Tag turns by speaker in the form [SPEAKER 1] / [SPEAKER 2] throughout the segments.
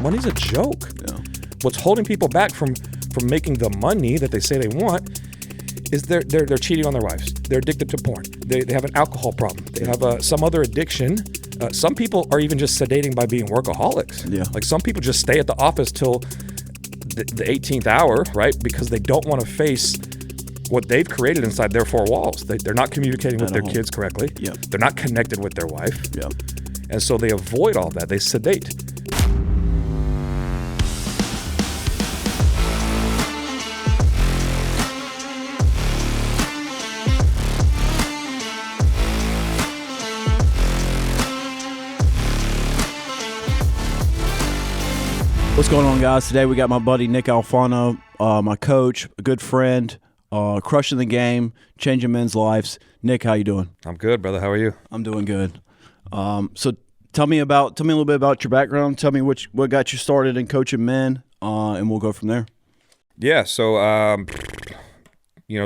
[SPEAKER 1] Money's a joke.
[SPEAKER 2] Yeah.
[SPEAKER 1] What's holding people back from making the money that they say they want is they're cheating on their wives. They're addicted to porn. They have an alcohol problem. They have some other addiction. Some people are even just sedating by being workaholics.
[SPEAKER 2] Yeah.
[SPEAKER 1] Like some people just stay at the office till the 18th hour, right? Because they don't want to face what they've created inside their four walls. They're not communicating with their kids correctly.
[SPEAKER 2] Yep.
[SPEAKER 1] They're not connected with their wife.
[SPEAKER 2] Yep.
[SPEAKER 1] And so they avoid all that. They sedate.
[SPEAKER 2] What's going on, guys? Today we got my buddy Nick Alfano, my coach, a good friend, crushing the game, changing men's lives. Nick, how you doing?
[SPEAKER 1] I'm good, brother. How are you?
[SPEAKER 2] I'm doing good. So tell me a little bit about your background. Tell me what got you started in coaching men, and we'll go from there.
[SPEAKER 1] Yeah, so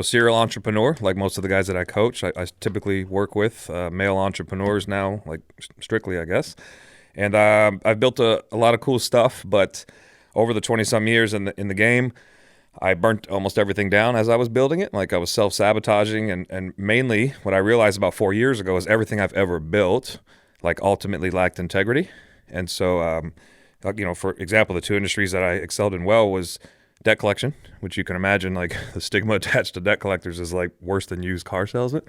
[SPEAKER 1] serial entrepreneur, like most of the guys that I coach. I typically work with male entrepreneurs now, like strictly, I guess. And I've built a lot of cool stuff, but over the 20-some years in the game, I burnt almost everything down as I was building it. Like I was self-sabotaging, and mainly what I realized about 4 years ago is everything I've ever built, like ultimately lacked integrity. And so, for example, the two industries that I excelled in well was debt collection, which you can imagine, like the stigma attached to debt collectors is like worse than used car salesmen.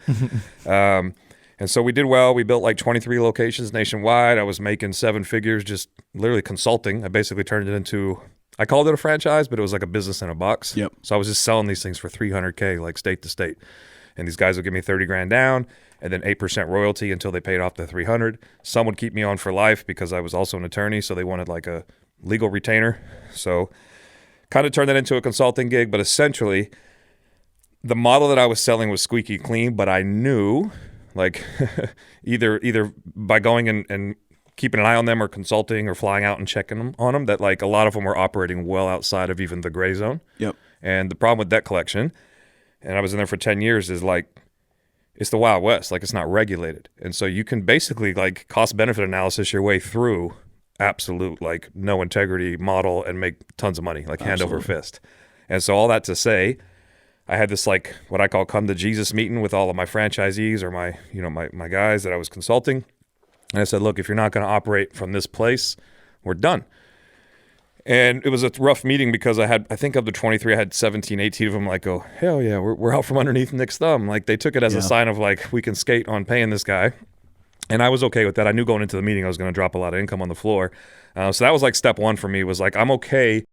[SPEAKER 1] And so we did well. We built like 23 locations nationwide. I was making seven figures just literally consulting. I basically turned it into, I called it a franchise, but it was like a business in a box.
[SPEAKER 2] Yep.
[SPEAKER 1] So I was just selling these things for $300K, like state to state. And these guys would give me 30 grand down and then 8% royalty until they paid off the 300. Some would keep me on for life because I was also an attorney. So they wanted like a legal retainer. So kind of turned that into a consulting gig. But essentially the model that I was selling was squeaky clean, but I knew like either by going and keeping an eye on them or consulting or flying out and checking on them, that like a lot of them were operating well outside of even the gray zone.
[SPEAKER 2] Yep.
[SPEAKER 1] And the problem with debt collection, and I was in there for 10 years, is like it's the Wild West. Like it's not regulated. And so you can basically like cost benefit analysis your way through absolute like no integrity model and make tons of money, like hand over fist. And so all that to say, I had this like what I call come to Jesus meeting with all of my franchisees or my guys that I was consulting. And I said, look, if you're not going to operate from this place, we're done. And it was a rough meeting because I think of the 23, I had 17, 18 of them like, oh, hell yeah, we're out from underneath Nick's thumb. Like they took it as a sign of like, we can skate on paying this guy. And I was okay with that. I knew going into the meeting I was going to drop a lot of income on the floor. So that was like step one for me was like, I'm okay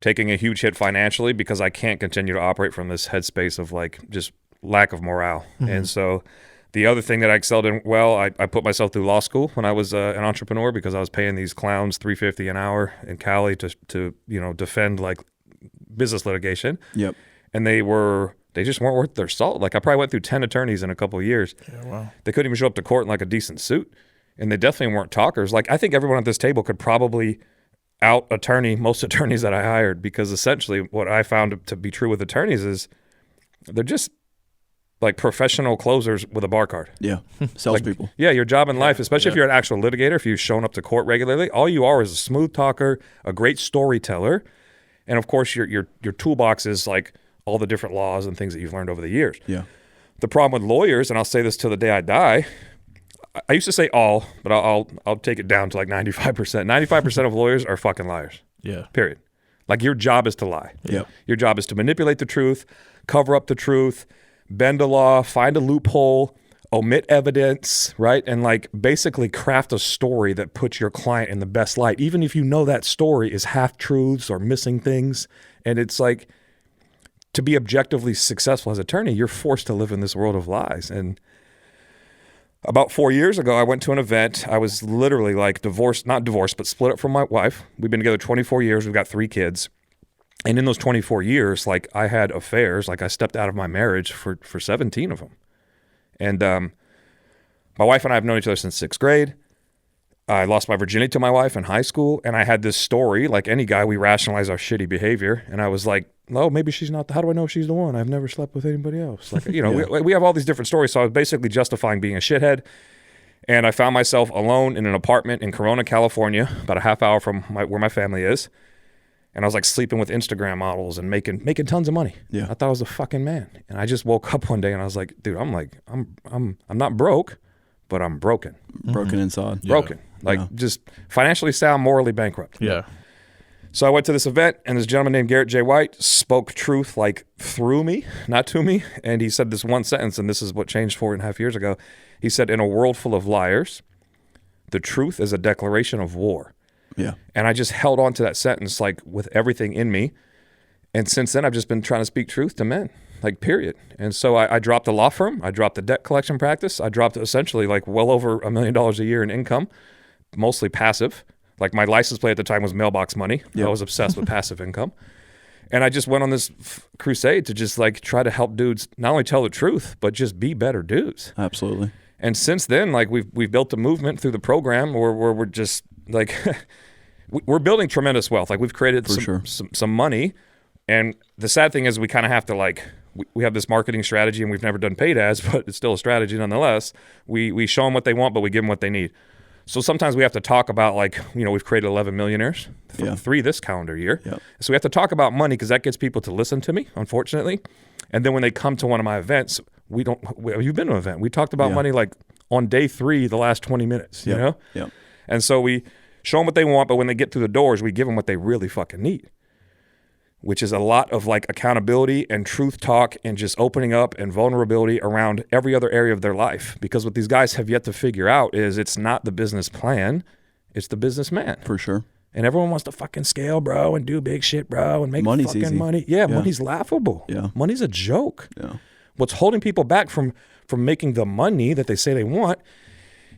[SPEAKER 1] taking a huge hit financially because I can't continue to operate from this headspace of like just lack of morale. Mm-hmm. And so the other thing that I excelled in, well, I put myself through law school when I was an entrepreneur because I was paying these clowns $350 an hour in Cali to defend like business litigation.
[SPEAKER 2] Yep.
[SPEAKER 1] And they just weren't worth their salt. Like I probably went through 10 attorneys in a couple of years.
[SPEAKER 3] Yeah, wow.
[SPEAKER 1] They couldn't even show up to court in like a decent suit. And they definitely weren't talkers. Like I think everyone at this table could probably out attorney most attorneys that I hired because essentially what I found to be true with attorneys is they're just like professional closers with a bar card.
[SPEAKER 2] Yeah, salespeople.
[SPEAKER 1] Like, yeah, your job in life, especially if you're an actual litigator, if you've shown up to court regularly, all you are is a smooth talker, a great storyteller, and of course your toolbox is like all the different laws and things that you've learned over the years.
[SPEAKER 2] Yeah.
[SPEAKER 1] The problem with lawyers, and I'll say this till the day I die, I used to say all, but I'll take it down to like 95%. 95% of lawyers are fucking liars.
[SPEAKER 3] Yeah.
[SPEAKER 1] Period. Like your job is to lie.
[SPEAKER 2] Yep.
[SPEAKER 1] Your job is to manipulate the truth, cover up the truth, bend a law, find a loophole, omit evidence, right? And like basically craft a story that puts your client in the best light, even if you know that story is half-truths or missing things. And it's like to be objectively successful as an attorney, you're forced to live in this world of lies. And about 4 years ago, I went to an event. I was literally like not divorced, but split up from my wife. We've been together 24 years. We've got 3 kids. And in those 24 years, like I had affairs, like I stepped out of my marriage for 17 of them. And my wife and I have known each other since 6th grade. I lost my virginity to my wife in high school. And I had this story, like any guy, we rationalize our shitty behavior. And I was like, oh, maybe she's not. How do I know if she's the one? I've never slept with anybody else. Like, we have all these different stories. So I was basically justifying being a shithead. And I found myself alone in an apartment in Corona, California, about a half hour from where my family is. And I was like sleeping with Instagram models and making tons of money.
[SPEAKER 2] Yeah.
[SPEAKER 1] I thought I was a fucking man. And I just woke up one day and I was like, dude, I'm not broke, but I'm broken.
[SPEAKER 2] Broken inside.
[SPEAKER 1] Broken. Just financially sound, morally bankrupt.
[SPEAKER 3] Yeah.
[SPEAKER 1] So I went to this event, and this gentleman named Garrett J. White spoke truth like through me, not to me. And he said this one sentence, and this is what changed 4.5 years ago. He said, in a world full of liars, the truth is a declaration of war.
[SPEAKER 2] Yeah.
[SPEAKER 1] And I just held on to that sentence like with everything in me. And since then, I've just been trying to speak truth to men, like period. And so I dropped the law firm. I dropped the debt collection practice. I dropped essentially like well over $1 million a year in income, mostly passive. Like my license plate at the time was mailbox money.
[SPEAKER 2] Yep.
[SPEAKER 1] I was obsessed with passive income. And I just went on this crusade to just like try to help dudes not only tell the truth, but just be better dudes.
[SPEAKER 2] Absolutely.
[SPEAKER 1] And since then, like we've built a movement through the program where we're just like, we're building tremendous wealth. Like we've created some money. And the sad thing is we kind of have to like, we have this marketing strategy and we've never done paid ads, but it's still a strategy nonetheless. We show them what they want, but we give them what they need. So sometimes we have to talk about like, we've created 11 millionaires, 3 this calendar year.
[SPEAKER 2] Yep.
[SPEAKER 1] So we have to talk about money because that gets people to listen to me, unfortunately. And then when they come to one of my events, you've been to an event. We talked about money like on day 3, the last 20 minutes, you know?
[SPEAKER 2] Yeah.
[SPEAKER 1] And so we show them what they want, but when they get through the doors, we give them what they really fucking need, which is a lot of like accountability and truth talk and just opening up and vulnerability around every other area of their life. Because what these guys have yet to figure out is it's not the business plan, it's the businessman.
[SPEAKER 2] For sure.
[SPEAKER 1] And everyone wants to fucking scale, bro, and do big shit, bro, and make
[SPEAKER 2] Money's
[SPEAKER 1] fucking
[SPEAKER 2] easy.
[SPEAKER 1] money. Yeah, money's laughable.
[SPEAKER 2] Yeah.
[SPEAKER 1] Money's a joke.
[SPEAKER 2] Yeah.
[SPEAKER 1] What's holding people back from making the money that they say they want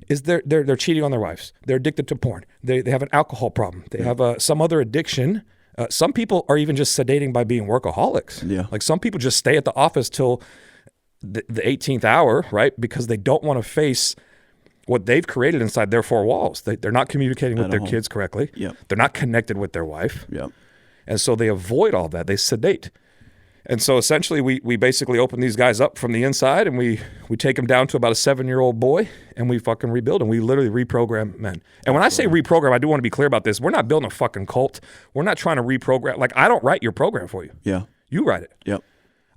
[SPEAKER 1] is they're cheating on their wives. They're addicted to porn. They have an alcohol problem. They have some other addiction. Some people are even just sedating by being workaholics.
[SPEAKER 2] Yeah.
[SPEAKER 1] Like some people just stay at the office till the 18th hour, right? Because they don't want to face what they've created inside their 4 walls. They're not communicating with their kids correctly.
[SPEAKER 2] Yep.
[SPEAKER 1] They're not connected with their wife.
[SPEAKER 2] Yep.
[SPEAKER 1] And so they avoid all that. They sedate. And so essentially we basically open these guys up from the inside and we take them down to about a 7-year-old boy and we fucking rebuild them. We literally reprogram men. And when I say reprogram, I do want to be clear about this. We're not building a fucking cult. We're not trying to reprogram. Like I don't write your program for you.
[SPEAKER 2] Yeah.
[SPEAKER 1] You write it.
[SPEAKER 2] Yep.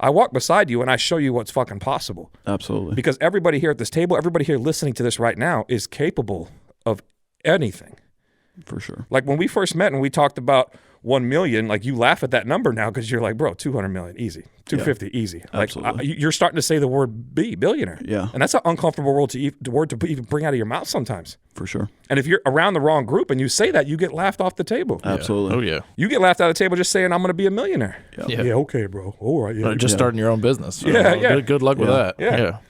[SPEAKER 1] I walk beside you and I show you what's fucking possible.
[SPEAKER 2] Absolutely.
[SPEAKER 1] Because everybody here at this table, everybody here listening to this right now is capable of anything.
[SPEAKER 2] For sure.
[SPEAKER 1] Like when we first met and we talked about 1 million, like you laugh at that number now because you're like, bro, 200 million, easy. 250, easy. Like
[SPEAKER 2] Absolutely.
[SPEAKER 1] you're starting to say the word billionaire.
[SPEAKER 2] Yeah.
[SPEAKER 1] And that's an uncomfortable word to even bring out of your mouth sometimes.
[SPEAKER 2] For sure.
[SPEAKER 1] And if you're around the wrong group and you say that, you get laughed off the table.
[SPEAKER 2] Absolutely.
[SPEAKER 3] Oh, yeah.
[SPEAKER 1] You get laughed out of the table just saying, I'm going to be a millionaire.
[SPEAKER 2] Yeah.
[SPEAKER 1] Yeah, okay, bro. All right. Yeah.
[SPEAKER 3] Just starting your own business.
[SPEAKER 1] Yeah.
[SPEAKER 3] Good luck with that.
[SPEAKER 1] Yeah.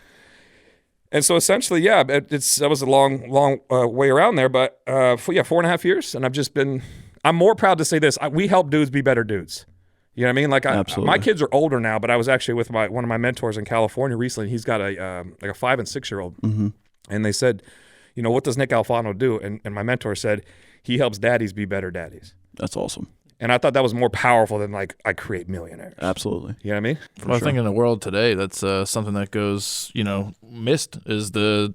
[SPEAKER 1] And so essentially, that was a long way around there. But for 4.5 years, and I'm more proud to say this. We help dudes be better dudes. You know what I mean? Like
[SPEAKER 2] Absolutely.
[SPEAKER 1] My kids are older now, but I was actually with one of my mentors in California recently. He's got a 5 and 6-year-old.
[SPEAKER 2] Mm-hmm.
[SPEAKER 1] And they said, what does Nick Alfano do? And my mentor said, he helps daddies be better daddies.
[SPEAKER 2] That's awesome.
[SPEAKER 1] And I thought that was more powerful than like I create millionaires.
[SPEAKER 2] Absolutely.
[SPEAKER 1] You know what I mean?
[SPEAKER 3] Well, I think in the world today, that's something that goes, missed is the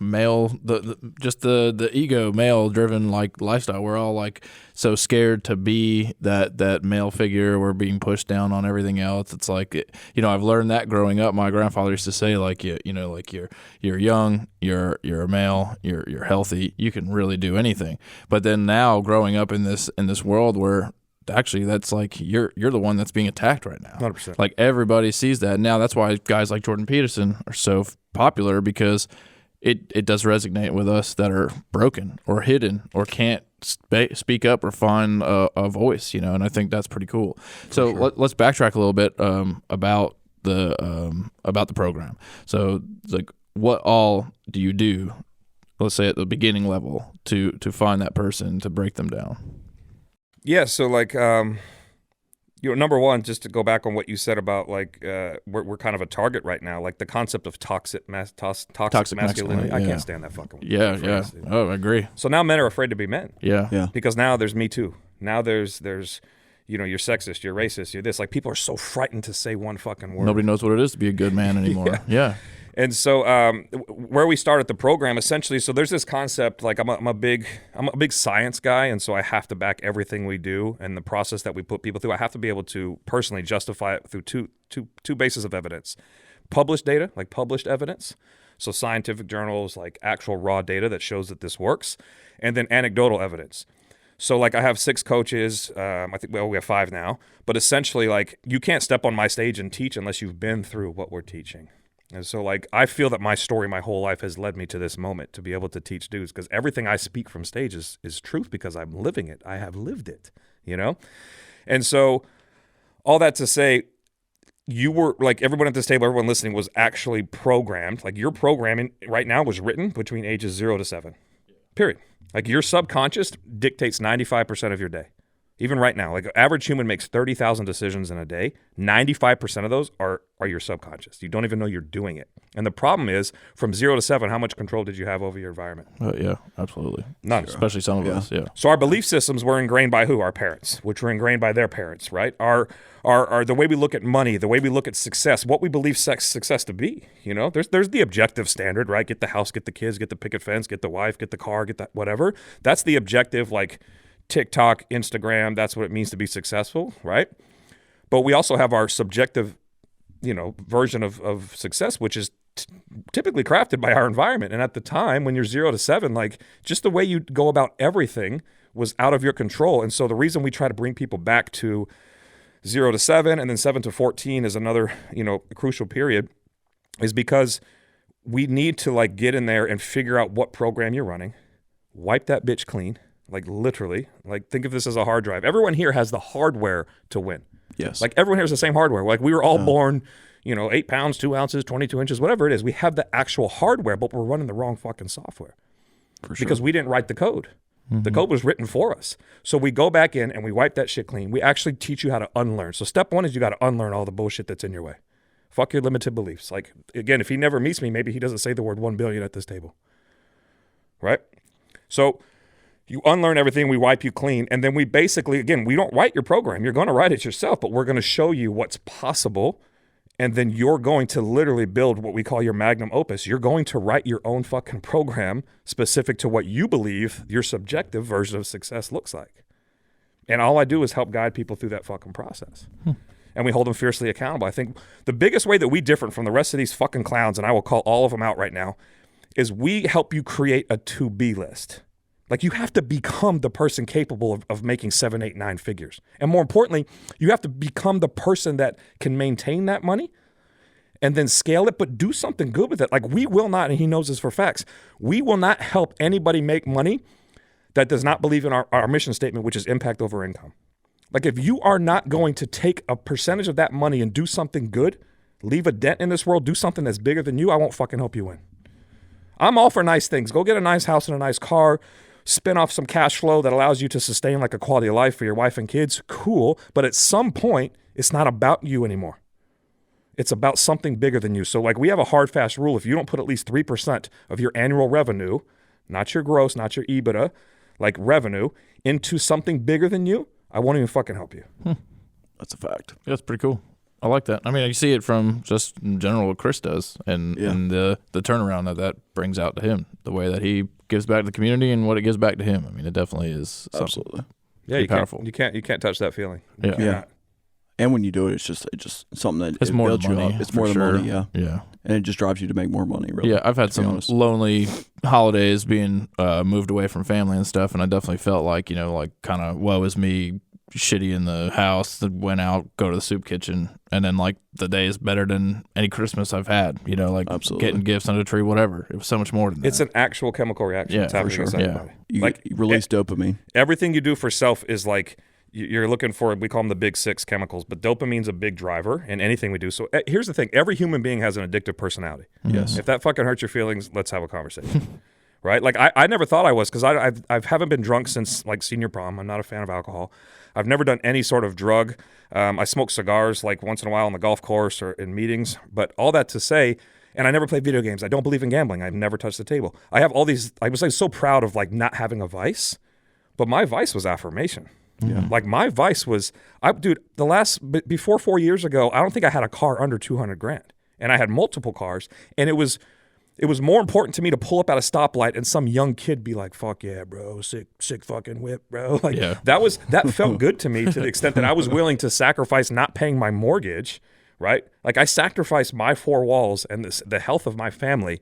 [SPEAKER 3] male, the ego male driven like lifestyle. We're all like so scared to be that male figure. We're being pushed down on everything else. It's like, I've learned that growing up. My grandfather used to say like, like you're young, you're a male, you're healthy, you can really do anything. But then now growing up in this world where actually that's like you're the one that's being attacked right now.
[SPEAKER 1] 100%.
[SPEAKER 3] Like everybody sees that now. That's why guys like Jordan Peterson are so popular, because it does resonate with us that are broken or hidden or can't speak up or find a voice, and I think that's pretty cool. So let's backtrack a little bit about the program. So it's like, what all do you do, let's say at the beginning level, to find that person, to break them down?
[SPEAKER 1] Yeah, so like, number one, just to go back on what you said about like we're kind of a target right now, like the concept of toxic masculinity. I can't stand that fucking word.
[SPEAKER 3] Yeah. Oh, I agree.
[SPEAKER 1] So now men are afraid to be men.
[SPEAKER 2] Yeah.
[SPEAKER 1] Because now there's Me Too. Now there's you're sexist, you're racist, you're this. Like people are so frightened to say one fucking word.
[SPEAKER 3] Nobody knows what it is to be a good man anymore. Yeah.
[SPEAKER 1] And so where we started the program, essentially, so there's this concept, like I'm a big science guy, and so I have to back everything we do and the process that we put people through. I have to be able to personally justify it through two bases of evidence. Published data, like published evidence, so scientific journals, like actual raw data that shows that this works, and then anecdotal evidence. So like I have 6 coaches, I think, well, we have 5 now, but essentially like you can't step on my stage and teach unless you've been through what we're teaching. And so like I feel that my story, my whole life has led me to this moment to be able to teach dudes, because everything I speak from stage is truth because I'm living it. I have lived it, you know? And so all that to say, you were like, everyone at this table, everyone listening was actually programmed. Like your programming right now was written between ages 0 to 7, period. Like your subconscious dictates 95% of your day. Even right now, like an average human makes 30,000 decisions in a day. 95% of those are your subconscious. You don't even know you're doing it. And the problem is, from 0 to 7, how much control did you have over your environment?
[SPEAKER 3] Yeah, absolutely.
[SPEAKER 1] None.
[SPEAKER 3] Especially some of us, yeah.
[SPEAKER 1] So our belief systems were ingrained by who? Our parents, which were ingrained by their parents, right? Our the way we look at money, the way we look at success, what we believe success to be. You know, there's the objective standard, right? Get the house, get the kids, get the picket fence, get the wife, get the car, get that whatever. That's the objective, like TikTok, Instagram, that's what it means to be successful, right? But we also have our subjective, version of success, which is typically crafted by our environment. And at the time, when you're 0 to 7, like just the way you go about everything was out of your control. And so the reason we try to bring people back to 0 to 7 and then 7 to 14 is another, crucial period, is because we need to like get in there and figure out what program you're running, wipe that bitch clean. Like literally, like think of this as a hard drive. Everyone here has the hardware to win.
[SPEAKER 2] Yes.
[SPEAKER 1] Like everyone here has the same hardware. Like we were all born, 8 pounds, 2 ounces, 22 inches, whatever it is. We have the actual hardware, but we're running the wrong fucking software.
[SPEAKER 2] For sure.
[SPEAKER 1] Because we didn't write the code. Mm-hmm. The code was written for us. So we go back in and we wipe that shit clean. We actually teach you how to unlearn. So step 1 is you got to unlearn all the bullshit that's in your way. Fuck your limited beliefs. Like, again, if he never meets me, maybe he doesn't say the word 1 billion at this table. Right? So you unlearn everything, we wipe you clean, and then we basically, again, we don't write your program. You're going to write it yourself, but we're going to show you what's possible, and then you're going to literally build what we call your magnum opus. You're going to write your own fucking program specific to what you believe your subjective version of success looks like. And all I do is help guide people through that fucking process. And we hold them fiercely accountable. I think the biggest way that we differ from the rest of these fucking clowns, and I will call all of them out right now, is we help you create a to-be list. Like you have to become the person capable of making 7, 8, 9 figures. And more importantly, you have to become the person that can maintain that money and then scale it, but do something good with it. Like we will not, and he knows this for facts, we will not help anybody make money that does not believe in our mission statement, which is impact over income. Like if you are not going to take a percentage of that money and do something good, leave a dent in this world, do something that's bigger than you, I won't fucking help you win. I'm all for nice things. Go get a nice house and a nice car, spin off some cash flow that allows you to sustain like a quality of life for your wife and kids. Cool. But at some point, it's not about you anymore. It's about something bigger than you. So like we have a hard, fast rule. If you don't put at least 3% of your annual revenue, not your gross, not your EBITDA, like revenue, into something bigger than you, I won't even fucking help you.
[SPEAKER 2] That's a fact.
[SPEAKER 3] Yeah, that's pretty cool. I like that. I mean, you see it from just in general what Chris does and the turnaround that brings out to him, the way that he gives back to the community and what it gives back to him. I mean, it definitely is
[SPEAKER 2] absolutely.
[SPEAKER 1] Yeah, you
[SPEAKER 3] powerful.
[SPEAKER 1] You can't touch that feeling.
[SPEAKER 2] Yeah. And when you do it, it's just something that
[SPEAKER 3] it's more than money.
[SPEAKER 2] It's more than money. Yeah.
[SPEAKER 3] Yeah.
[SPEAKER 2] And it just drives you to make more money. Really.
[SPEAKER 3] Yeah, I've had some lonely holidays being moved away from family and stuff, and I definitely felt like kind of woe is me, shitty in the house. Went out, go to the soup kitchen, and then like the day is better than any Christmas I've had. Like
[SPEAKER 2] absolutely.
[SPEAKER 3] Getting gifts under the tree, whatever. It was so much more than that.
[SPEAKER 1] It's an actual chemical reaction.
[SPEAKER 3] Yeah,
[SPEAKER 1] it's happening
[SPEAKER 2] for sure.
[SPEAKER 1] inside your body.
[SPEAKER 2] You release dopamine.
[SPEAKER 1] Everything you do for self is like you're looking for, we call them the big 6 chemicals, but dopamine's a big driver in anything we do. So here's the thing. Every human being has an addictive personality.
[SPEAKER 2] Yes.
[SPEAKER 1] If that fucking hurts your feelings, let's have a conversation. Right? Like I never thought I was, because I haven't been drunk since like senior prom. I'm not a fan of alcohol. I've never done any sort of drug. I smoke cigars like once in a while on the golf course or in meetings. But all that to say, and I never play video games. I don't believe in gambling. I've never touched the table. I have all these, I was like so proud of like not having a vice, but my vice was affirmation.
[SPEAKER 2] Yeah.
[SPEAKER 1] Like my vice was, before 4 years ago, I don't think I had a car under $200,000. and I had multiple cars, and it was more important to me to pull up at a stoplight and some young kid be like, "Fuck yeah, bro, sick fucking whip, bro." Like that felt good to me to the extent that I was willing to sacrifice not paying my mortgage, right? Like I sacrificed my four walls and the health of my family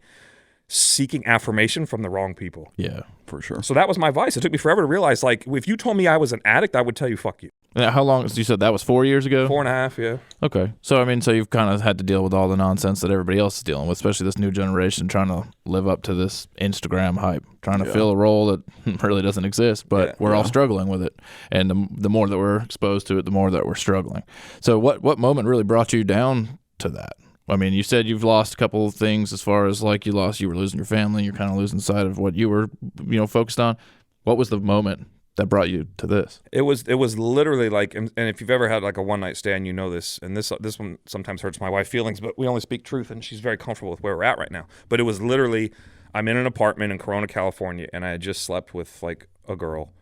[SPEAKER 1] seeking affirmation from the wrong people.
[SPEAKER 2] Yeah, for sure.
[SPEAKER 1] So that was my vice. It took me forever to realize, like, if you told me I was an addict, I would tell you, fuck you.
[SPEAKER 3] Now, how long? You said that was 4 years ago?
[SPEAKER 1] 4.5, yeah.
[SPEAKER 3] Okay. So, I mean, so you've kind of had to deal with all the nonsense that everybody else is dealing with, especially this new generation trying to live up to this Instagram hype, trying to fill a role that really doesn't exist, but we're all struggling with it. And the more that we're exposed to it, the more that we're struggling. So what moment really brought you down to that? I mean, you said you've lost a couple of things as far as like you were losing your family, you're kind of losing sight of what you were, focused on. What was the moment that brought you to this?
[SPEAKER 1] It was literally like, and if you've ever had like a one night stand, you know this, and this one sometimes hurts my wife's feelings, but we only speak truth, and she's very comfortable with where we're at right now. But it was literally, I'm in an apartment in Corona, California, and I had just slept with like a girl,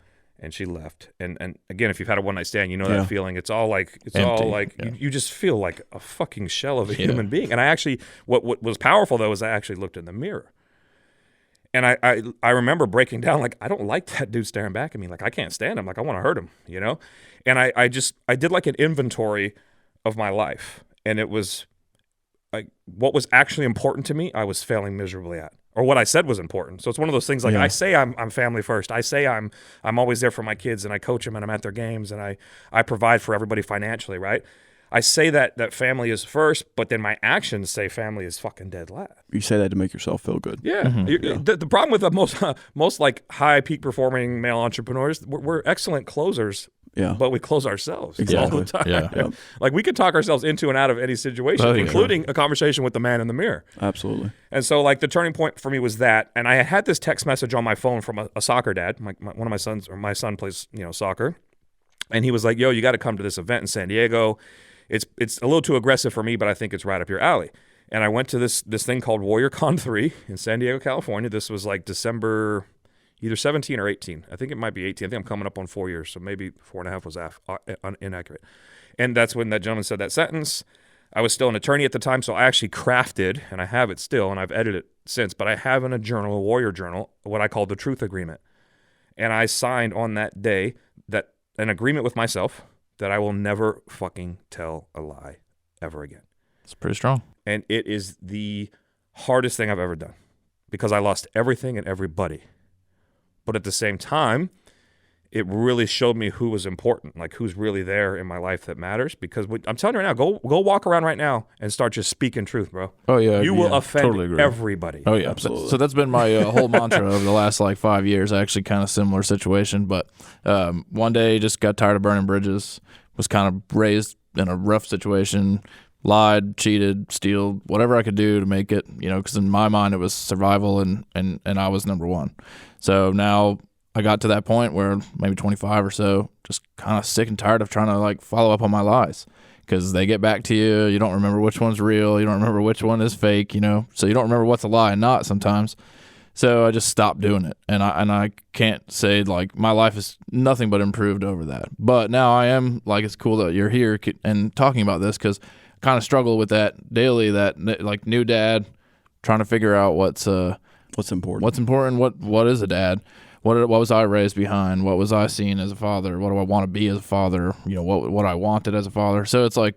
[SPEAKER 1] and she left. And again, if you've had a one night stand, you know that feeling. It's all like you just feel like a fucking shell of a human being. And I actually, what was powerful though is I actually looked in the mirror. And I remember breaking down, like, I don't like that dude staring back at me. Like, I can't stand him. Like, I want to hurt him, And I did like an inventory of my life. And it was like, what was actually important to me, I was failing miserably at. Or what I said was important. So it's one of those things like I say I'm family first. I say I'm always there for my kids, and I coach them, and I'm at their games, and I provide for everybody financially, right? I say that family is first, but then my actions say family is fucking dead last.
[SPEAKER 2] You say that to make yourself feel good.
[SPEAKER 1] Yeah. The problem with the most like high peak performing male entrepreneurs, we're excellent closers.
[SPEAKER 2] Yeah.
[SPEAKER 1] But we close ourselves
[SPEAKER 2] exactly.
[SPEAKER 1] all the time.
[SPEAKER 3] Yeah.
[SPEAKER 1] Like we could talk ourselves into and out of any situation, including a conversation with the man in the mirror.
[SPEAKER 2] Absolutely.
[SPEAKER 1] And so like the turning point for me was that, and I had this text message on my phone from a soccer dad. One of my sons, or my son plays, soccer. And he was like, "Yo, you got to come to this event in San Diego. It's a little too aggressive for me, but I think it's right up your alley." And I went to this thing called WarriorCon 3 in San Diego, California. This was like December either 17 or 18. I think it might be 18. I think I'm coming up on 4 years, so maybe 4.5 was inaccurate. And that's when that gentleman said that sentence. I was still an attorney at the time, so I actually crafted, and I have it still, and I've edited it since, but I have in a journal, a Warrior journal, what I call the Truth Agreement. And I signed on that day that an agreement with myself that I will never fucking tell a lie ever again.
[SPEAKER 3] It's pretty strong.
[SPEAKER 1] And it is the hardest thing I've ever done because I lost everything and everybody. But at the same time, it really showed me who was important, like who's really there in my life that matters. Because I'm telling you right now, go walk around right now and start just speaking truth, bro.
[SPEAKER 3] Oh, yeah.
[SPEAKER 1] You will offend
[SPEAKER 3] totally
[SPEAKER 1] everybody.
[SPEAKER 3] Oh, yeah.
[SPEAKER 2] Absolutely.
[SPEAKER 3] So that's been my whole mantra over the last like 5 years. Actually, kind of similar situation. But one day, just got tired of burning bridges, was kind of raised in a rough situation, lied, cheated, stealed, whatever I could do to make it, because in my mind it was survival and I was number one. So now I got to that point where maybe 25 or so, just kind of sick and tired of trying to like follow up on my lies because they get back to you. You don't remember which one's real. You don't remember which one is fake, so you don't remember what's a lie and not sometimes. So I just stopped doing it. And I can't say like my life is nothing but improved over that. But now I am like, it's cool that you're here and talking about this because I kind of struggle with that daily, that like new dad trying to figure out what's important, what is a dad, what was I raised behind, what was I seen as a father, what do I want to be as a father, what I wanted as a father. So it's like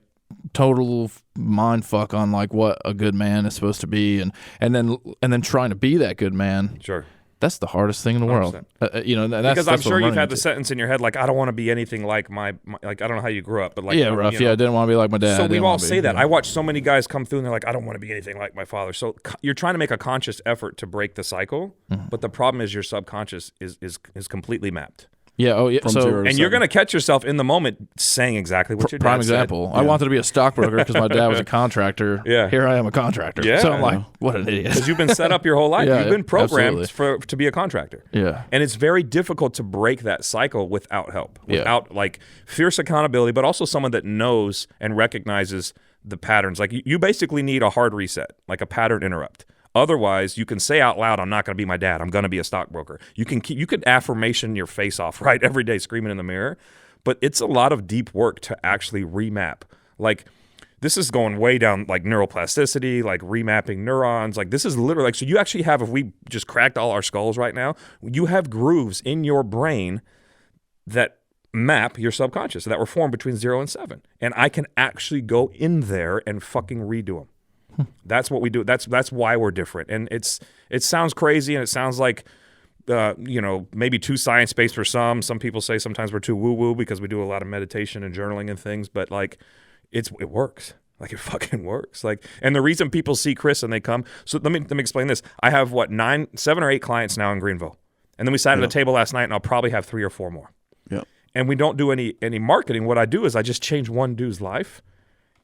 [SPEAKER 3] total mind fuck on like what a good man is supposed to be, and then trying to be that good man.
[SPEAKER 1] Sure.
[SPEAKER 3] That's the hardest thing in the world.
[SPEAKER 1] Because I'm sure you've had the sentence in your head like, I don't want to be anything like my like, I don't know how you grew up, but like,
[SPEAKER 3] rough. I didn't want to be like my dad.
[SPEAKER 1] So we all say that. I watch so many guys come through and they're like, I don't want to be anything like my father. So you're trying to make a conscious effort to break the cycle, but the problem is your subconscious is completely mapped.
[SPEAKER 3] Yeah. Oh, yeah.
[SPEAKER 1] And you're going to catch yourself in the moment saying exactly what your dad
[SPEAKER 3] prime example.
[SPEAKER 1] said.
[SPEAKER 3] I wanted to be a stockbroker because my dad was a contractor.
[SPEAKER 1] Yeah.
[SPEAKER 3] Here I am a contractor.
[SPEAKER 1] Yeah.
[SPEAKER 3] So I'm like, what an idiot.
[SPEAKER 1] Because you've been set up your whole life.
[SPEAKER 3] Yeah,
[SPEAKER 1] you've been programmed
[SPEAKER 3] absolutely.
[SPEAKER 1] to be a contractor.
[SPEAKER 3] Yeah.
[SPEAKER 1] And it's very difficult to break that cycle without help, without like fierce accountability, but also someone that knows and recognizes the patterns. Like you basically need a hard reset, like a pattern interrupt. Otherwise, you can say out loud, I'm not going to be my dad. I'm going to be a stockbroker. You could affirmation your face off, right, every day screaming in the mirror. But it's a lot of deep work to actually remap. Like this is going way down like neuroplasticity, like remapping neurons. Like this is literally like, so you actually have, if we just cracked all our skulls right now, you have grooves in your brain that map your subconscious that were formed between 0 and 7. And I can actually go in there and fucking redo them. That's what we do. That's why we're different. And it sounds crazy and it sounds like, maybe too science-based for some. Some people say sometimes we're too woo-woo because we do a lot of meditation and journaling and things, but like it works. Like it fucking works. Like, and the reason people see Chris and they come, so let me explain this. I have 7 or 8 clients now in Greenville. And then we sat at a table last night and I'll probably have 3 or 4 more.
[SPEAKER 2] Yeah.
[SPEAKER 1] And we don't do any marketing. What I do is I just change one dude's life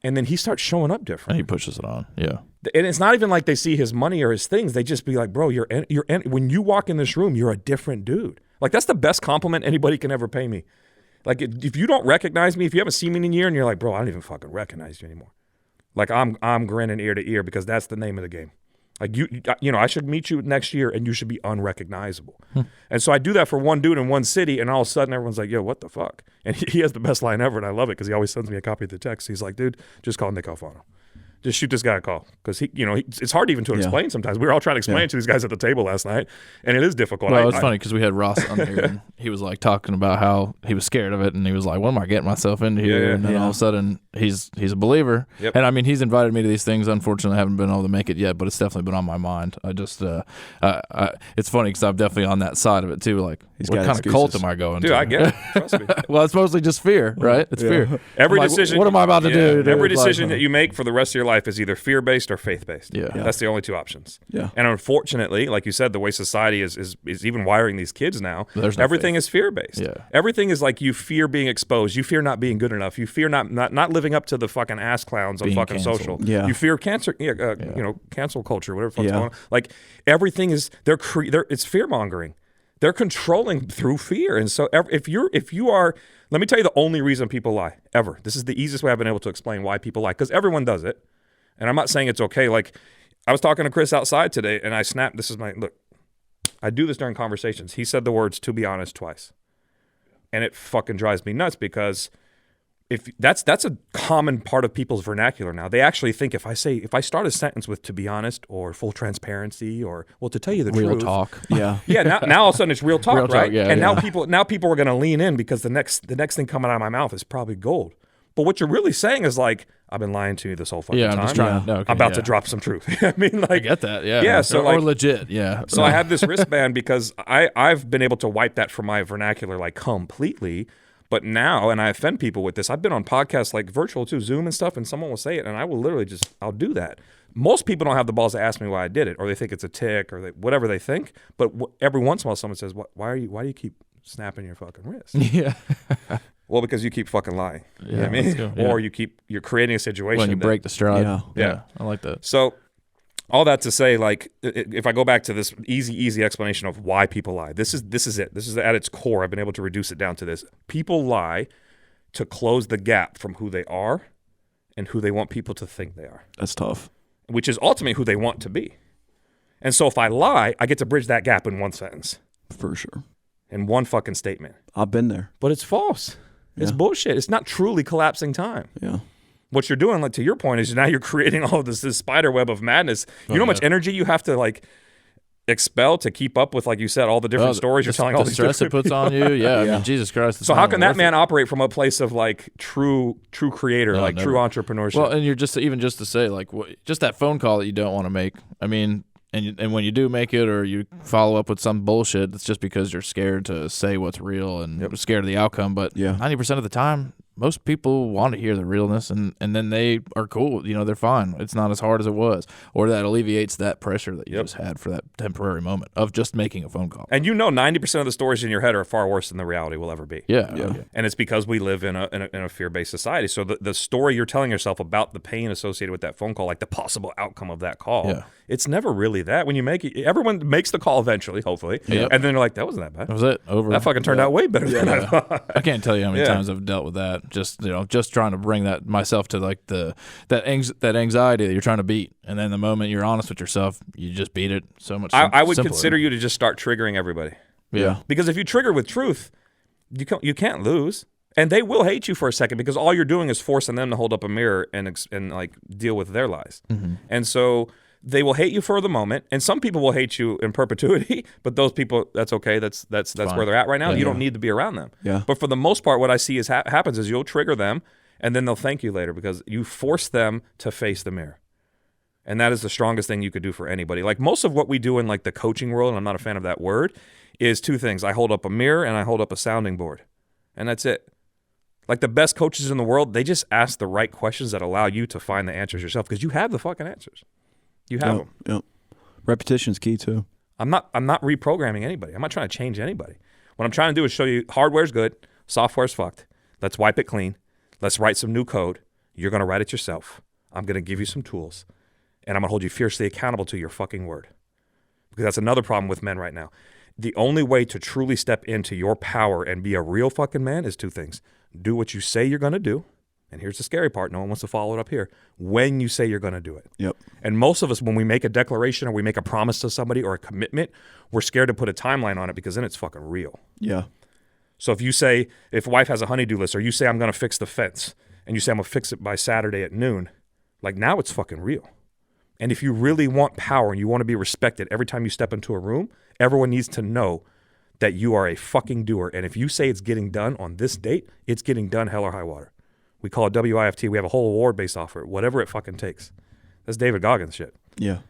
[SPEAKER 1] and then he starts showing up different.
[SPEAKER 3] And he pushes it on. Yeah.
[SPEAKER 1] And it's not even like they see his money or his things. They just be like, bro, when you walk in this room, you're a different dude. Like that's the best compliment anybody can ever pay me. Like if you don't recognize me, if you haven't seen me in a year and you're like, bro, I don't even fucking recognize you anymore. Like I'm grinning ear to ear because that's the name of the game. Like I should meet you next year and you should be unrecognizable. And so I do that for one dude in one city and all of a sudden everyone's like, yo, what the fuck? And he has the best line ever and I love it because he always sends me a copy of the text. He's like, dude, just call Nick Alfano. Just shoot this guy a call because it's hard even to explain sometimes. We were all trying to explain it to these guys at the table last night, and it is difficult.
[SPEAKER 3] Well, it's funny because we had Ross on here, and he was like talking about how he was scared of it, and he was like, "What am I getting myself into here?" And then all of a sudden, he's a believer, and I mean, he's invited me to these things. Unfortunately, I haven't been able to make it yet, but it's definitely been on my mind. I just, it's funny because I'm definitely on that side of it too. Like, what kind of cult am I going
[SPEAKER 1] Dude,
[SPEAKER 3] to?
[SPEAKER 1] I get it. Trust me.
[SPEAKER 3] Well, it's mostly just fear, right? It's fear.
[SPEAKER 1] Every
[SPEAKER 3] I'm like,
[SPEAKER 1] decision.
[SPEAKER 3] What am I about to do?
[SPEAKER 1] Every decision that you make for the rest of your life is either fear-based or faith-based.
[SPEAKER 3] Yeah.
[SPEAKER 1] That's the only 2 options.
[SPEAKER 2] Yeah.
[SPEAKER 1] And unfortunately, like you said, the way society is even wiring these kids now, everything is fear-based.
[SPEAKER 3] Yeah.
[SPEAKER 1] Everything is like you fear being exposed. You fear not being good enough. You fear not living up to the fucking ass clowns on
[SPEAKER 3] Being
[SPEAKER 1] fucking
[SPEAKER 3] canceled.
[SPEAKER 1] social.
[SPEAKER 2] Yeah.
[SPEAKER 1] You fear cancer, cancel culture, whatever the fuck's going on. Like everything is, it's fear-mongering. They're controlling through fear. And so if you are, let me tell you the only reason people lie ever. This is the easiest way I've been able to explain why people lie because everyone does it. And I'm not saying it's okay. Like I was talking to Chris outside today and I snapped, look, I do this during conversations. He said the words, to be honest, twice. And it fucking drives me nuts because if that's a common part of people's vernacular now. They actually think if I start a sentence with to be honest or full transparency or to tell you the
[SPEAKER 3] Real
[SPEAKER 1] truth.
[SPEAKER 3] talk.
[SPEAKER 2] Yeah.
[SPEAKER 1] Yeah, now all of a sudden it's real talk,
[SPEAKER 3] Real talk,
[SPEAKER 1] right?
[SPEAKER 3] yeah,
[SPEAKER 1] and
[SPEAKER 3] yeah.
[SPEAKER 1] now people are going to lean in because the next thing coming out of my mouth is probably gold. But what you're really saying is like, I've been lying to you this whole fucking time.
[SPEAKER 3] I'm just trying to. Okay,
[SPEAKER 1] I'm about to drop some truth. I mean, like,
[SPEAKER 3] I get that. Yeah.
[SPEAKER 1] Yeah, so
[SPEAKER 3] or
[SPEAKER 1] like,
[SPEAKER 3] legit. Yeah.
[SPEAKER 1] so I have this wristband because I've been able to wipe that from my vernacular like completely. But now, and I offend people with this, I've been on podcasts like virtual too, Zoom and stuff, and someone will say it, and I will literally I'll do that. Most people don't have the balls to ask me why I did it, or they think it's a tick, or whatever they think. But every once in a while, someone says, why do you keep snapping your fucking wrist?
[SPEAKER 3] Yeah.
[SPEAKER 1] Well, because you keep fucking lying. You know what I
[SPEAKER 3] let's
[SPEAKER 1] mean?
[SPEAKER 3] go. Yeah.
[SPEAKER 1] Or you're creating a situation.
[SPEAKER 3] When you break the stride.
[SPEAKER 2] Yeah.
[SPEAKER 3] I like that.
[SPEAKER 1] So all that to say, like, if I go back to this easy explanation of why people lie, this is it. This is at its core. I've been able to reduce it down to this. People lie to close the gap from who they are and who they want people to think they are,
[SPEAKER 2] That's tough.
[SPEAKER 1] which is ultimately who they want to be. And so if I lie, I get to bridge that gap in one sentence,
[SPEAKER 2] For sure.
[SPEAKER 1] in one fucking statement.
[SPEAKER 2] I've been there.
[SPEAKER 1] But it's false. It's
[SPEAKER 2] Yeah.
[SPEAKER 1] bullshit. It's not truly collapsing time.
[SPEAKER 2] Yeah.
[SPEAKER 1] What you're doing, like to your point, is now you're creating all of this spider web of madness. You know how much energy you have to like expel to keep up with, like you said, all the different stories you're telling all
[SPEAKER 3] the
[SPEAKER 1] these
[SPEAKER 3] stress it
[SPEAKER 1] different
[SPEAKER 3] puts on you. Yeah. I
[SPEAKER 2] Yeah.
[SPEAKER 3] mean, Jesus Christ. it's
[SPEAKER 1] So
[SPEAKER 3] not
[SPEAKER 1] how
[SPEAKER 3] even
[SPEAKER 1] can that
[SPEAKER 3] worth
[SPEAKER 1] man
[SPEAKER 3] it.
[SPEAKER 1] operate from a place of like true creator,
[SPEAKER 3] No,
[SPEAKER 1] like
[SPEAKER 3] never.
[SPEAKER 1] true entrepreneurship?
[SPEAKER 3] Well, and you're just to say like just that phone call that you don't want to make. I mean, and when you do make it or you follow up with some bullshit, it's just because you're scared to say what's real and scared of the outcome. But
[SPEAKER 2] Yeah.
[SPEAKER 3] 90% of the time, most people want to hear the realness, and then they are cool. You know, they're fine. It's not as hard as it was, or that alleviates that pressure that you just had for that temporary moment of just making a phone call.
[SPEAKER 1] And 90% of the stories in your head are far worse than the reality will ever be.
[SPEAKER 3] Yeah.
[SPEAKER 1] And it's because we live in a fear-based society. So the story you're telling yourself about the pain associated with that phone call, like the possible outcome of that call, it's never really that. When you make it, everyone makes the call eventually, hopefully, and then they're like, that wasn't that bad.
[SPEAKER 3] That was it. Over.
[SPEAKER 1] That fucking turned out way better than I thought.
[SPEAKER 3] I can't tell you how many times I've dealt with that. Just trying to bring that myself to like that anxiety that you're trying to beat, and then the moment you're honest with yourself, you just beat it so much.
[SPEAKER 1] I would
[SPEAKER 3] simpler.
[SPEAKER 1] consider you to just start triggering everybody.
[SPEAKER 3] Yeah.
[SPEAKER 1] Because if you trigger with truth, you can't lose. And they will hate you for a second because all you're doing is forcing them to hold up a mirror and like deal with their lies. And so they will hate you for the moment, and some people will hate you in perpetuity. But those people, that's okay. That's where they're at right now. You don't need to be around them.
[SPEAKER 2] Yeah.
[SPEAKER 1] But for the most part, what I see is happens is you'll trigger them, and then they'll thank you later because you force them to face the mirror. And that is the strongest thing you could do for anybody. Like most of what we do in like the coaching world, and I'm not a fan of that word, is two things. I hold up a mirror and I hold up a sounding board, and that's it. Like the best coaches in the world, they just ask the right questions that allow you to find the answers yourself because you have the fucking answers. You have them.
[SPEAKER 2] Yep. Repetition's key too.
[SPEAKER 1] I'm not reprogramming anybody. I'm not trying to change anybody. What I'm trying to do is show you hardware's good, software's fucked. Let's wipe it clean. Let's write some new code. You're going to write it yourself. I'm going to give you some tools, and I'm going to hold you fiercely accountable to your fucking word. Because that's another problem with men right now. The only way to truly step into your power and be a real fucking man is two things. Do what you say you're going to do. And here's the scary part. No one wants to follow it up here. When you say you're going to do it.
[SPEAKER 2] Yep.
[SPEAKER 1] And most of us, when we make a declaration or we make a promise to somebody or a commitment, we're scared to put a timeline on it because then it's fucking real.
[SPEAKER 2] Yeah.
[SPEAKER 1] So if you say, if wife has a honey-do list, or you say I'm going to fix the fence, and you say I'm going to fix it by Saturday at noon, like now it's fucking real. And if you really want power and you want to be respected every time you step into a room, everyone needs to know that you are a fucking doer. And if you say it's getting done on this date, it's getting done hell or high water. We call it WIFT. We have a whole award based off of it. Whatever it fucking takes. That's David Goggins shit.
[SPEAKER 2] Yeah.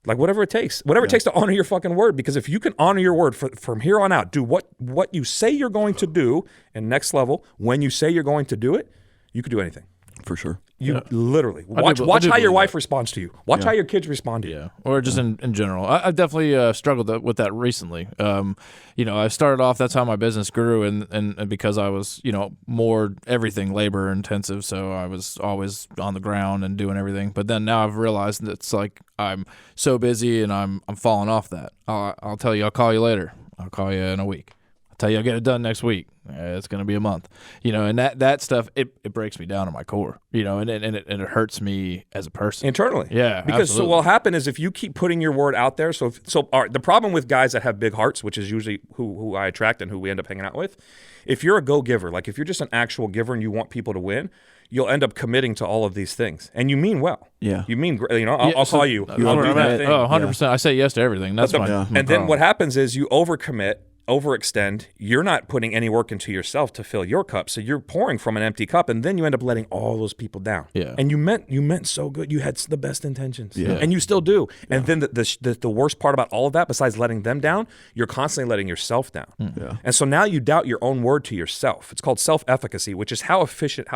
[SPEAKER 1] Like whatever it takes. Whatever it takes to honor your fucking word. Because if you can honor your word from here on out, do what you say you're going to do, and next level, when you say you're going to do it, you could do anything.
[SPEAKER 2] For sure.
[SPEAKER 1] You literally watch how your wife responds to you. Watch how your kids respond to you.
[SPEAKER 3] Yeah, or just in general. I've definitely struggled with that recently. I started off. That's how my business grew, and because I was more everything labor intensive, so I was always on the ground and doing everything. But then now I've realized that it's like I'm so busy and I'm falling off that. I'll tell you. I'll call you later. I'll call you in a week. Tell you I'll get it done next week. It's going to be a month, and that stuff, it breaks me down to my core, and it hurts me as a person
[SPEAKER 1] internally.
[SPEAKER 3] Yeah,
[SPEAKER 1] because
[SPEAKER 3] absolutely.
[SPEAKER 1] So what'll happen is if you keep putting your word out there. So the problem with guys that have big hearts, which is usually who I attract and who we end up hanging out with, if you're a go-giver, like if you're just an actual giver and you want people to win, you'll end up committing to all of these things, and you mean well.
[SPEAKER 2] Yeah,
[SPEAKER 1] you mean I'll call you. I'll do that thing.
[SPEAKER 3] 100%. I say yes to everything. That's my
[SPEAKER 1] and
[SPEAKER 3] problem.
[SPEAKER 1] then what happens is you overcommit. Overextend, you're not putting any work into yourself to fill your cup. So you're pouring from an empty cup, and then you end up letting all those people down.
[SPEAKER 3] Yeah.
[SPEAKER 1] And you meant so good. You had the best intentions.
[SPEAKER 2] Yeah.
[SPEAKER 1] And you still do. Yeah. And then the worst part about all of that, besides letting them down, you're constantly letting yourself down.
[SPEAKER 2] Yeah.
[SPEAKER 1] And so now you doubt your own word to yourself. It's called self-efficacy, which is how efficient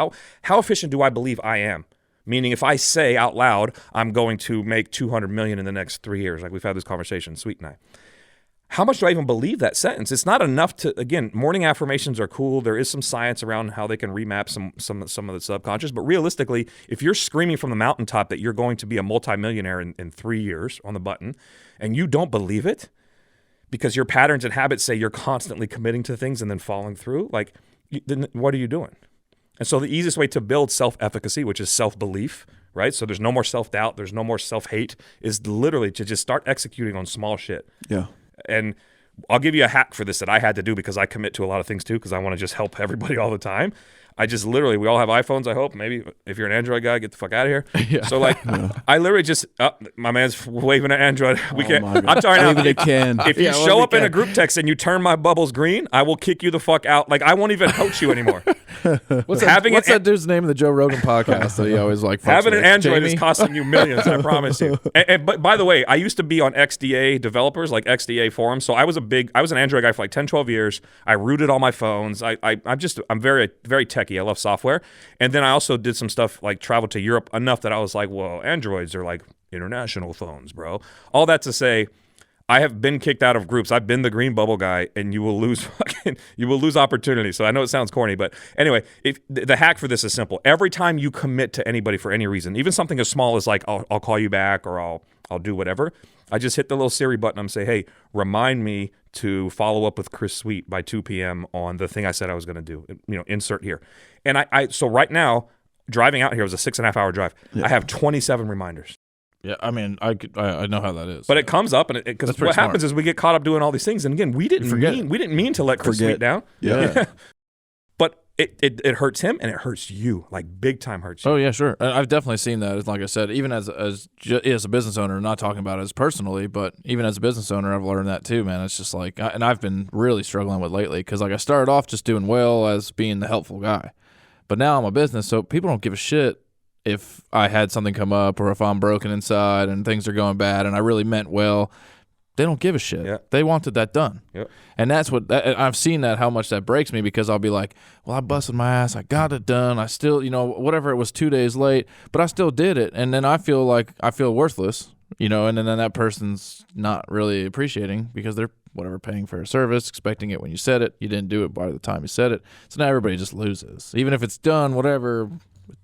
[SPEAKER 1] do I believe I am? Meaning if I say out loud, I'm going to make $200 million in the next 3 years, like we've had this conversation, Sweet and I. How much do I even believe that sentence? It's not enough to, again, morning affirmations are cool. There is some science around how they can remap some of the subconscious. But realistically, if you're screaming from the mountaintop that you're going to be a multimillionaire in 3 years on the button, and you don't believe it because your patterns and habits say you're constantly committing to things and then following through, then what are you doing? And so the easiest way to build self-efficacy, which is self-belief, right? So there's no more self-doubt, there's no more self-hate, is literally to just start executing on small shit.
[SPEAKER 2] Yeah.
[SPEAKER 1] And I'll give you a hack for this that I had to do because I commit to a lot of things too because I want to just help everybody all the time. I just literally, we all have iPhones, I hope. Maybe if you're an Android guy, get the fuck out of here.
[SPEAKER 3] Yeah.
[SPEAKER 1] So I literally just, my man's waving at Android. We can't. I'm sorry now.
[SPEAKER 2] Even it can.
[SPEAKER 1] If you show up in a group text and you turn my bubbles green, I will kick you the fuck out. Like I won't even coach you anymore.
[SPEAKER 3] What's that dude's name of the Joe Rogan podcast that he always like?
[SPEAKER 1] Having an Android
[SPEAKER 3] Jamie?
[SPEAKER 1] is costing you millions, I promise you. But by the way, I used to be on XDA developers, like XDA forums. So I was an Android guy for like 10, 12 years. I rooted all my phones. I'm very, very techie. I love software. And then I also did some stuff like travel to Europe enough that I was like, well, Androids are like international phones, bro. All that to say, I have been kicked out of groups. I've been the green bubble guy, and you will lose opportunity. So I know it sounds corny, but anyway, the hack for this is simple. Every time you commit to anybody for any reason, even something as small as like I'll call you back or I'll do whatever, I just hit the little Siri button and say, hey, remind me to follow up with Chris Sweet by 2 p.m. on the thing I said I was going to do. Insert here. And so right now, driving out here was a 6.5 hour drive. Yeah. I have 27 reminders.
[SPEAKER 3] Yeah, I mean, I know how that is.
[SPEAKER 1] But it comes up, and because what happens is we get caught up doing all these things, and again, we didn't mean to let Chris Sweet down.
[SPEAKER 2] Yeah.
[SPEAKER 1] But it hurts him and it hurts you, like big time hurts you.
[SPEAKER 3] Oh yeah, sure. I've definitely seen that. Like I said, even as a business owner, not talking about it as personally, but even as a business owner, I've learned that too, man. It's just like, and I've been really struggling with lately because like I started off just doing well as being the helpful guy, but now I'm a business, so people don't give a shit if I had something come up or if I'm broken inside and things are going bad and I really meant well. They don't give a shit.
[SPEAKER 1] Yeah.
[SPEAKER 3] They wanted that done.
[SPEAKER 1] Yep.
[SPEAKER 3] And that's what I've seen, that how much that breaks me, because I'll be like, well, I busted my ass. I got it done. I still, whatever, it was 2 days late, but I still did it. And then I feel worthless, and then that person's not really appreciating because they're paying for a service, expecting it when you said it. You didn't do it by the time you said it. So now everybody just loses. Even if it's done, whatever,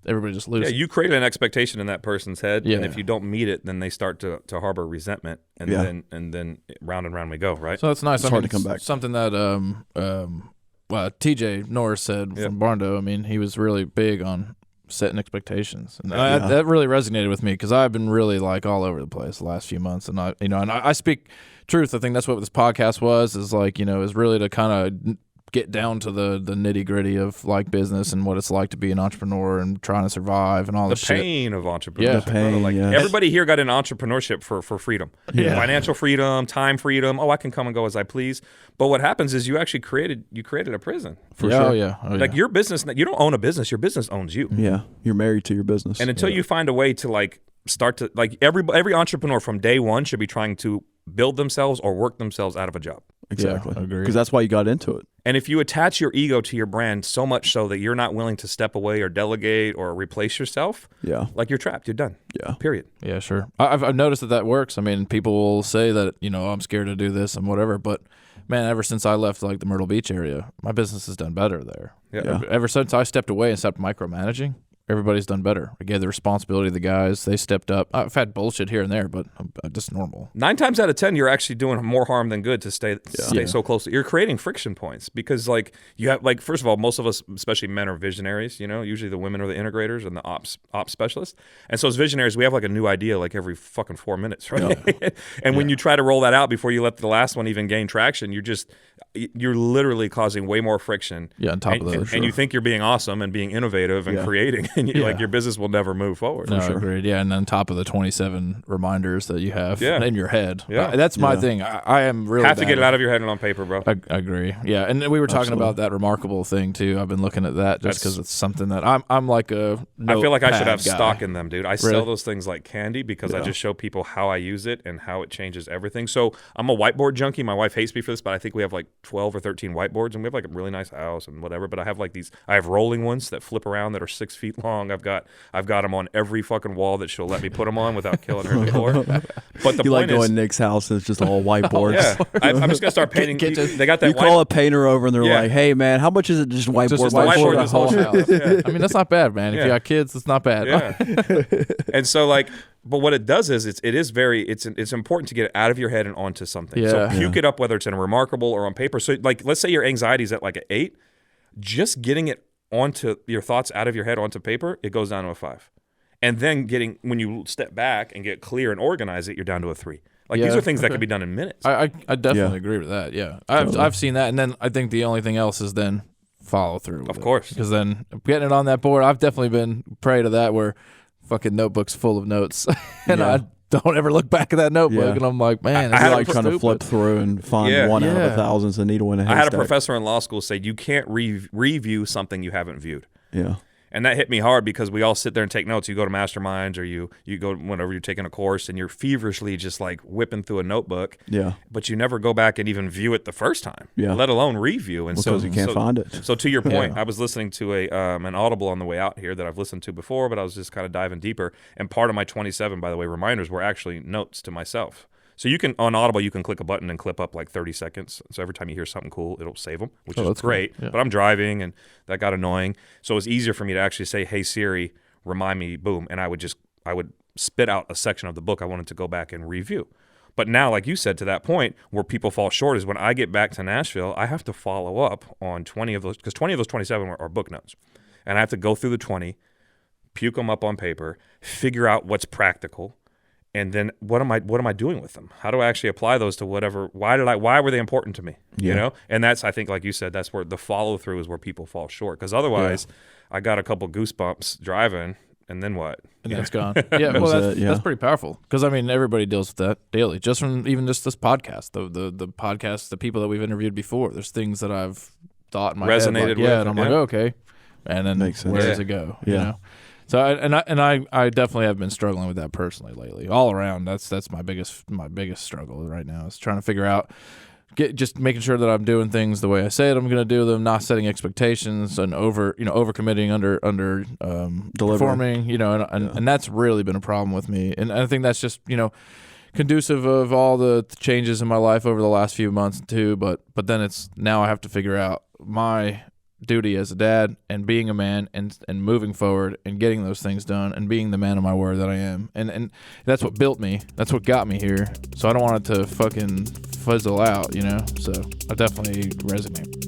[SPEAKER 3] everybody just loses.
[SPEAKER 1] Yeah, you create an expectation in that person's head,
[SPEAKER 3] Yeah.
[SPEAKER 1] and if you don't meet it, then they start to harbor resentment, and then round and round we go, right?
[SPEAKER 3] So that's nice.
[SPEAKER 2] It's hard to come back.
[SPEAKER 3] Something that TJ Norris said from Barndo. I mean, he was really big on setting expectations, and that really resonated with me because I've been really like all over the place the last few months, and I speak truth. I think that's what this podcast is like, is really to kind of get down to the nitty gritty of like business and what it's like to be an entrepreneur and trying to survive and all
[SPEAKER 1] The
[SPEAKER 3] this shit.
[SPEAKER 1] pain of entrepreneurship.
[SPEAKER 3] Yeah.
[SPEAKER 2] The pain,
[SPEAKER 1] Like
[SPEAKER 2] yes.
[SPEAKER 1] everybody here got in entrepreneurship for freedom.
[SPEAKER 3] Yeah.
[SPEAKER 1] Financial freedom, time freedom. Oh, I can come and go as I please. But what happens is you actually created a prison.
[SPEAKER 2] For
[SPEAKER 3] yeah,
[SPEAKER 2] sure.
[SPEAKER 3] Oh yeah. Oh,
[SPEAKER 1] Like
[SPEAKER 3] yeah.
[SPEAKER 1] your business, you don't own a business. Your business owns you.
[SPEAKER 2] Yeah, you're married to your business.
[SPEAKER 1] And until you find a way to like start to like every entrepreneur from day one should be trying to build themselves or work themselves out of a job.
[SPEAKER 2] Exactly.
[SPEAKER 3] Yeah, agreed.
[SPEAKER 2] Because that's why you got into it.
[SPEAKER 1] And if you attach your ego to your brand so much so that you're not willing to step away or delegate or replace yourself,
[SPEAKER 2] Yeah.
[SPEAKER 1] like you're trapped, you're done.
[SPEAKER 2] Yeah.
[SPEAKER 1] Period.
[SPEAKER 3] Yeah, sure. I've noticed that works. I mean, people will say that, I'm scared to do this and whatever, but man, ever since I left like the Myrtle Beach area, my business has done better there.
[SPEAKER 1] Yeah.
[SPEAKER 3] Ever since I stepped away and stopped micromanaging, everybody's done better. I gave the responsibility to the guys. They stepped up. I've had bullshit here and there, but just normal.
[SPEAKER 1] 9 times out of 10, you're actually doing more harm than good to stay so close. You're creating friction points because, like, you have, like, first of all, most of us, especially men, are visionaries. Usually the women are the integrators and the ops specialists. And so as visionaries, we have like a new idea like every fucking 4 minutes, right? Yeah. And when you try to roll that out before you let the last one even gain traction, you're literally causing way more friction.
[SPEAKER 3] Yeah, on top of that,
[SPEAKER 1] and you think you're being awesome and being innovative and creating, and like your business will never move forward.
[SPEAKER 3] No, agreed. Yeah, and on top of the 27 reminders that you have in your head.
[SPEAKER 1] Yeah.
[SPEAKER 3] That's my thing. I am really
[SPEAKER 1] have to get it out of your head and on paper, bro.
[SPEAKER 3] I agree. Yeah, and we were talking about that remarkable thing too. I've been looking at that just because it's something that I'm like a
[SPEAKER 1] I feel like I should have
[SPEAKER 3] guy.
[SPEAKER 1] stock in them, dude. I
[SPEAKER 3] Really?
[SPEAKER 1] sell those things like candy because I just show people how I use it and how it changes everything. So I'm a whiteboard junkie. My wife hates me for this, but I think we have like 12 or 13 whiteboards, and we have like a really nice house and whatever. But I have like these. I have rolling ones that flip around that are 6 feet long. I've got them on every fucking wall that she'll let me put them on without killing her before. But the
[SPEAKER 2] You like
[SPEAKER 1] point
[SPEAKER 2] going
[SPEAKER 1] is,
[SPEAKER 2] to Nick's house and it's just all whiteboards.
[SPEAKER 1] yeah, I'm just gonna start painting. They got that.
[SPEAKER 2] You call a painter over and they're
[SPEAKER 1] Yeah.
[SPEAKER 2] like, "Hey man, how much is it just whiteboard
[SPEAKER 3] Just
[SPEAKER 2] by
[SPEAKER 1] whiteboard
[SPEAKER 2] four?"
[SPEAKER 1] this whole house. Yeah.
[SPEAKER 3] I mean, that's not bad, man. If
[SPEAKER 1] Yeah.
[SPEAKER 3] you got kids, it's not bad.
[SPEAKER 1] Yeah. And so like, but what it does is it's important to get it out of your head and onto something. So
[SPEAKER 3] Yeah.
[SPEAKER 1] puke it up, whether it's in a remarkable or on paper. So like, let's say your anxiety is at like an 8, just getting it onto your thoughts out of your head onto paper, it goes down to a 5. And then when you step back and get clear and organize it, you're down to a 3. Like these are things that can be done in minutes.
[SPEAKER 3] I definitely agree with that. Yeah, I've seen that, and then I think the only thing else is then follow through.
[SPEAKER 1] Of course.
[SPEAKER 3] Because then getting it on that board, I've definitely been prey to that where fucking notebook's full of notes, and I don't ever look back at that notebook, and I'm like, man,
[SPEAKER 1] I had
[SPEAKER 2] You're
[SPEAKER 1] a
[SPEAKER 2] like trying to flip through and find one out of a thousand. It's a needle in a
[SPEAKER 1] I
[SPEAKER 2] haystack.
[SPEAKER 1] had a professor in law school say you can't review something you haven't viewed.
[SPEAKER 2] Yeah.
[SPEAKER 1] And that hit me hard because we all sit there and take notes. You go to masterminds or you go whenever you're taking a course and you're feverishly just like whipping through a notebook.
[SPEAKER 2] Yeah.
[SPEAKER 1] But you never go back and even view it the first time.
[SPEAKER 2] Yeah.
[SPEAKER 1] Let alone review. And
[SPEAKER 2] Because you can't find it.
[SPEAKER 1] So to your point, I was listening to an Audible on the way out here that I've listened to before, but I was just kind of diving deeper. And part of my 27, by the way, reminders were actually notes to myself. So you can, on Audible, you can click a button and clip up like 30 seconds. So every time you hear something cool, it'll save them, which is great.
[SPEAKER 3] Cool. Yeah.
[SPEAKER 1] But I'm driving and that got annoying. So it was easier for me to actually say, hey, Siri, remind me, boom. And I would spit out a section of the book I wanted to go back and review. But now, like you said, to that point where people fall short is when I get back to Nashville, I have to follow up on 20 of those, because 20 of those 27 are book notes. And I have to go through the 20, puke them up on paper, figure out what's practical, And then what am I doing with them? How do I actually apply those to whatever? Why were they important to me?
[SPEAKER 2] Yeah.
[SPEAKER 1] You know, and that's, I think, like you said, that's where the follow through is where people fall short. Because otherwise, I got a couple goosebumps driving, and then what?
[SPEAKER 3] And that's gone. Yeah, well, that's pretty powerful. Because I mean, everybody deals with that daily, just from even just this podcast, the podcast, the people that we've interviewed before. There's things that I've thought in my
[SPEAKER 1] Resonated
[SPEAKER 3] head, like,
[SPEAKER 1] with,
[SPEAKER 3] and I'm like, okay, and then
[SPEAKER 2] Makes sense.
[SPEAKER 3] where
[SPEAKER 2] Yeah.
[SPEAKER 3] does it go?
[SPEAKER 2] Yeah.
[SPEAKER 3] You know? So I definitely have been struggling with that personally lately. All around, that's my biggest struggle right now is trying to figure out, just making sure that I'm doing things the way I say it I'm going to do them, not setting expectations and overcommitting, under performing, and that's really been a problem with me. And I think that's just conducive of all the changes in my life over the last few months too. But then it's now I have to figure out my duty as a dad and being a man and moving forward and getting those things done and being the man of my word that I am. And that's what built me. That's what got me here. So I don't want it to fucking fizzle out, So I definitely resonate.